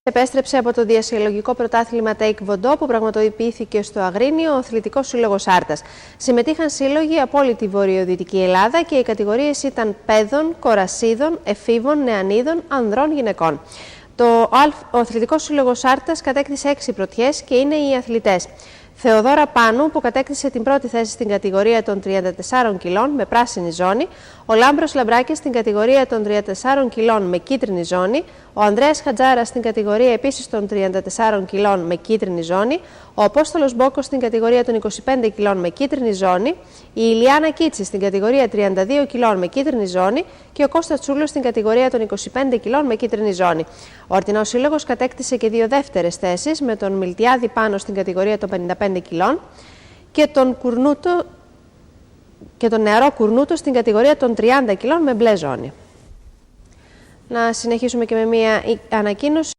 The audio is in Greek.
Επέστρεψε από το διασυλλογικό πρωτάθλημα Taekwondo που πραγματοποιήθηκε στο Αγρίνιο ο Αθλητικός Σύλλογος Άρτας. Συμμετείχαν σύλλογοι από όλη τη βορειοδυτική Ελλάδα και οι κατηγορίες ήταν παιδών, κορασίδων, εφήβων, νεανίδων, ανδρών, γυναικών. Ο Αθλητικός Σύλλογος Άρτας κατέκτησε 6 πρωτιές και είναι οι αθλητές: Θεοδόρα Πάνου, που κατέκτησε την πρώτη θέση στην κατηγορία των 34 κιλών με πράσινη ζώνη, ο Λάμπρος Λαμπράκης στην κατηγορία των 34 κιλών με κίτρινη ζώνη, ο Ανδρέας Χατζάρας στην κατηγορία επίσης των 34 κιλών με κίτρινη ζώνη, ο Απόστολος Μπόκος στην κατηγορία των 25 κιλών με κίτρινη ζώνη, η Ηλιάνα Κίτση στην κατηγορία 32 κιλών με κίτρινη ζώνη και ο Κώστας Τσούλος στην κατηγορία των 25 κιλών με κίτρινη ζώνη. Ο Ορτινός Σύλλογος κατέκτησε και 2 δεύτερες θέσεις, με τον Μιλτιάδη Πάνο στην κατηγορία των 55 κιλών και τον νεαρό Κουρνούτο στην κατηγορία των 30 κιλών με μπλε ζώνη. Να συνεχίσουμε και με μία ανακοίνωση.